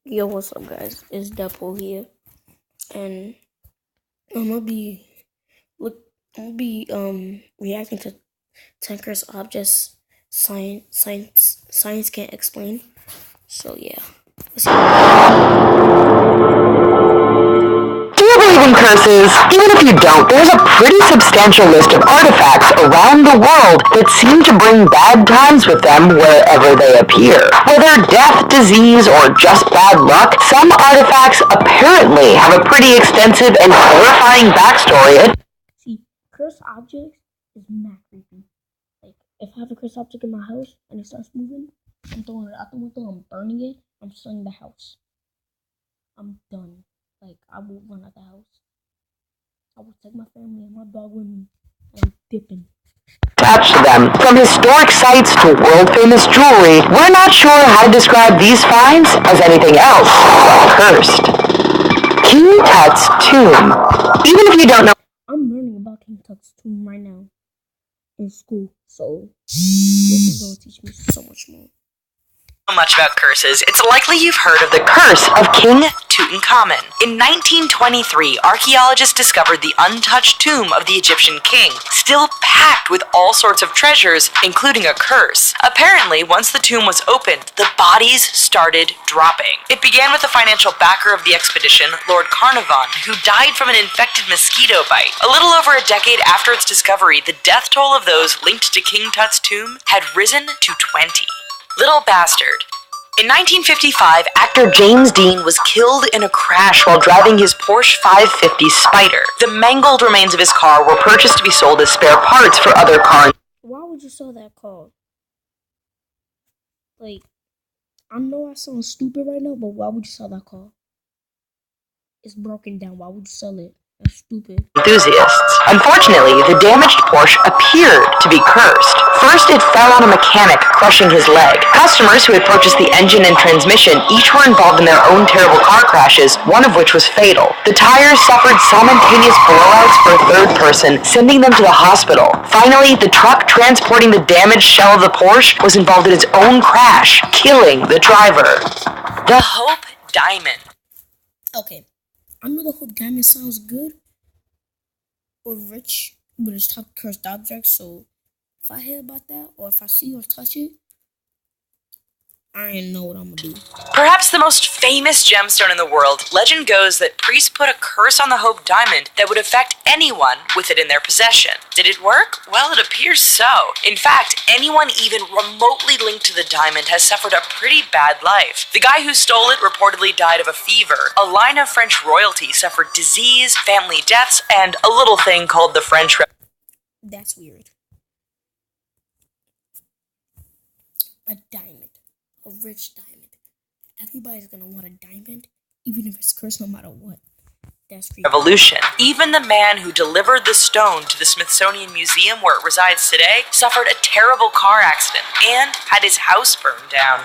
Yo, what's up, guys? It's Depo here, and I'm gonna be look. I'm gonna be reacting to Tanker's objects science can't explain. So yeah, let's Do you believe in curses? Even if you don't, there's a pretty substantial list of artifacts around the world that seem to bring bad times with them wherever they appear. Whether death, disease, or just bad luck, some artifacts apparently have a pretty extensive and horrifying backstory. see. Cursed objects is mad creepy. Like if I have a cursed object in my house and it starts moving, I'm throwing it out the window. I'm burning it. I'm selling the house. I'm done. Like I will run out the house. I will take my family and my dog with me, and I'm dipping. Attached to them. From historic sites to world-famous jewelry, we're not sure how to describe these finds as anything else but cursed. King Tut's tomb. Even if you don't know, I'm learning about King Tut's tomb right now in school, so this is gonna teach me so much more. much about curses, it's likely you've heard of the curse of King Tutankhamun. In 1923, archaeologists discovered the untouched tomb of the Egyptian king, still packed with all sorts of treasures, including a curse. Apparently, once the tomb was opened, the bodies started dropping. It began with the financial backer of the expedition, Lord Carnarvon, who died from an infected mosquito bite. A little over a decade after its discovery, the death toll of those linked to King Tut's tomb had risen to 20. Little Bastard. In 1955, actor James Dean was killed in a crash while driving his Porsche 550 Spyder. The mangled remains of his car were purchased to be sold as spare parts for other cars. Why would you sell that car? Like, I know I sound stupid right now, but why would you sell that car? It's broken down. Why would you sell it? That's stupid. Enthusiasts. Unfortunately, the damaged Porsche appeared to be cursed. First, it fell on a mechanic, crushing his leg. Customers who had purchased the engine and transmission each were involved in their own terrible car crashes, one of which was fatal. The tires suffered simultaneous blowouts for a third person, sending them to the hospital. Finally, the truck transporting the damaged shell of the Porsche was involved in its own crash, killing the driver. The Hope Diamond. Okay, I know the Hope Diamond sounds good or rich with its top cursed objects, so if I hear about that or if I see or touch it, I ain't know what I'm gonna do. Perhaps the most famous gemstone in the world, legend goes that priests put a curse on the Hope Diamond that would affect anyone with it in their possession. Did it work? Well, it appears so. In fact, anyone even remotely linked to the diamond has suffered a pretty bad life. The guy who stole it reportedly died of a fever. A line of French royalty suffered disease, family deaths, and a little thing called the French That's weird. A diamond. A rich diamond. Everybody's gonna want a diamond, even if it's cursed no matter what. That's creepy. Revolution. Even the man who delivered the stone to the Smithsonian Museum where it resides today suffered a terrible car accident and had his house burned down.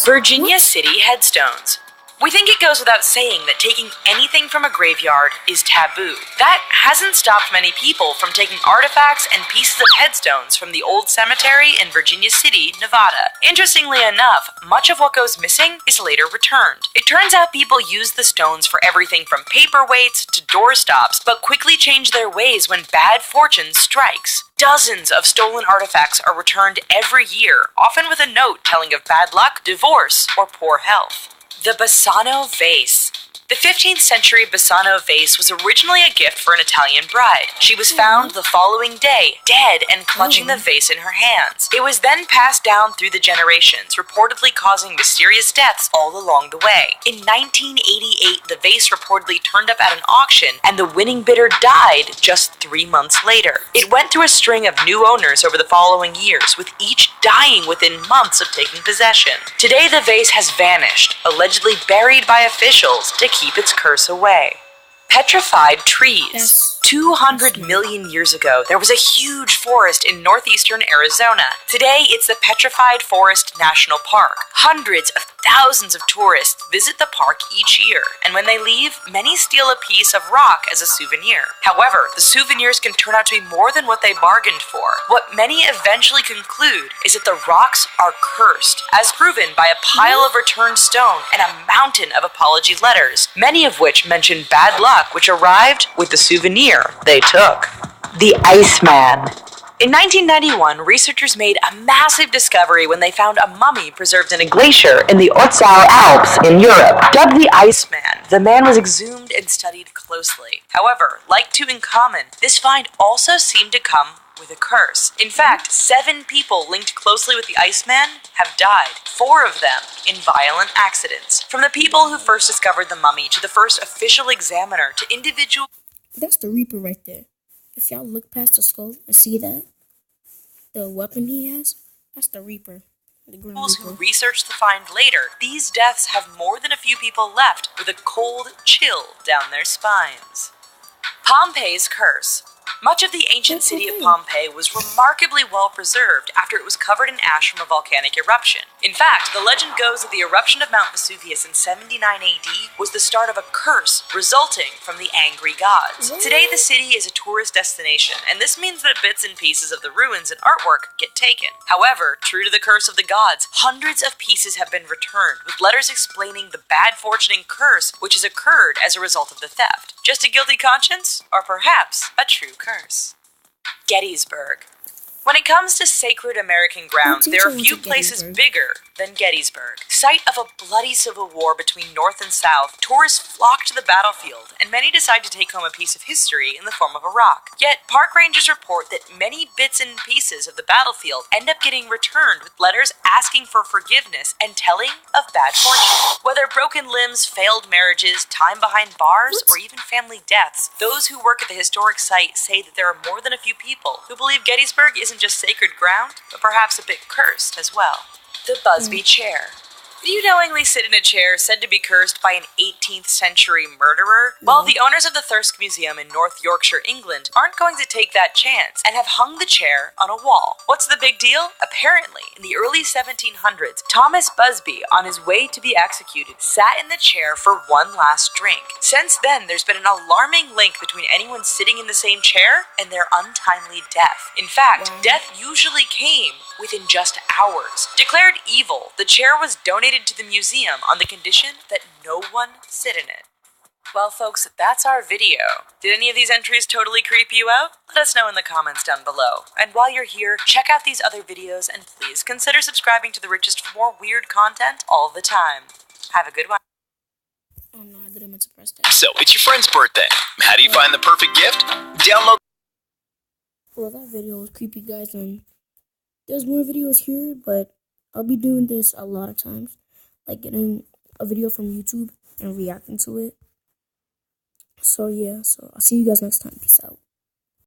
Virginia City headstones. We think it goes without saying that taking anything from a graveyard is taboo. That hasn't stopped many people from taking artifacts and pieces of headstones from the old cemetery in Virginia City, Nevada. Interestingly enough, much of what goes missing is later returned. It turns out people use the stones for everything from paperweights to doorstops, but quickly change their ways when bad fortune strikes. Dozens of stolen artifacts are returned every year, often with a note telling of bad luck, divorce, or poor health. The Bassano Vase. The 15th century Bassano vase was originally a gift for an Italian bride. She was found the following day, dead and clutching the vase in her hands. It was then passed down through the generations, reportedly causing mysterious deaths all along the way. In 1988, the vase reportedly turned up at an auction, and the winning bidder died just 3 months later. It went through a string of new owners over the following years, with each dying within months of taking possession. Today, the vase has vanished, allegedly buried by officials to keep its curse away. Petrified trees. 200 million years ago, there was a huge forest in northeastern Arizona. Today, it's the Petrified Forest National Park. Hundreds of thousands of tourists visit the park each year, and when they leave, many steal a piece of rock as a souvenir. However, the souvenirs can turn out to be more than what they bargained for. What many eventually conclude is that the rocks are cursed, as proven by a pile of returned stone and a mountain of apology letters, many of which mention bad luck which arrived with the souvenir they took. The Iceman. In 1991, researchers made a massive discovery when they found a mummy preserved in a glacier in the Ötztal Alps in Europe. Dubbed the Iceman, the man was exhumed and studied closely. However, like Tutankhamun, this find also seemed to come with a curse. In fact, 7 people linked closely with the Iceman have died, 4 of them in violent accidents. From the people who first discovered the mummy to the first official examiner to individual... That's the Reaper right there. If y'all look past the skull and see that, the weapon he has, that's the Reaper. The Grim Reaper. Who researched the find later, these deaths have more than a few people left with a cold chill down their spines. Pompeii's curse. Much of the ancient city of Pompeii was remarkably well preserved after it was covered in ash from a volcanic eruption. In fact, the legend goes that the eruption of Mount Vesuvius in 79 AD was the start of a curse resulting from the angry gods. Today, the city is a tourist destination, and this means that bits and pieces of the ruins and artwork get taken. However, true to the curse of the gods, hundreds of pieces have been returned, with letters explaining the bad fortune and curse which has occurred as a result of the theft. Just a guilty conscience? Or perhaps a true curse? Gettysburg. When it comes to sacred American ground, there are few places bigger than Gettysburg. Site of a bloody civil war between North and South, tourists flock to the battlefield, and many decide to take home a piece of history in the form of a rock. Yet, park rangers report that many bits and pieces of the battlefield end up getting returned with letters asking for forgiveness and telling of bad fortune. Whether broken limbs, failed marriages, time behind bars, or even family deaths, those who work at the historic site say that there are more than a few people who believe Gettysburg isn't just sacred ground, but perhaps a bit cursed as well. The Busby Chair. Did you knowingly sit in a chair said to be cursed by an 18th century murderer? Well, the owners of the Thirsk Museum in North Yorkshire, England, aren't going to take that chance and have hung the chair on a wall. What's the big deal? Apparently, in the early 1700s, Thomas Busby, on his way to be executed, sat in the chair for one last drink. Since then, there's been an alarming link between anyone sitting in the same chair and their untimely death. In fact, death usually came within just hours. Declared evil, the chair was donated to the museum on the condition that no one sit in it. Well, folks, that's our video. Did any of these entries totally creep you out? Let us know in the comments down below. And while you're here, check out these other videos and please consider subscribing to The Richest for more weird content all the time. Have a good one. Oh no, I didn't mean to press that. So, it's your friend's birthday. How do you find the perfect gift? Download. Well, that video was creepy, guys, and there's more videos here, but I'll be doing this a lot of times. Like getting a video from YouTube and reacting to it. So yeah, I'll see you guys next time. Peace out.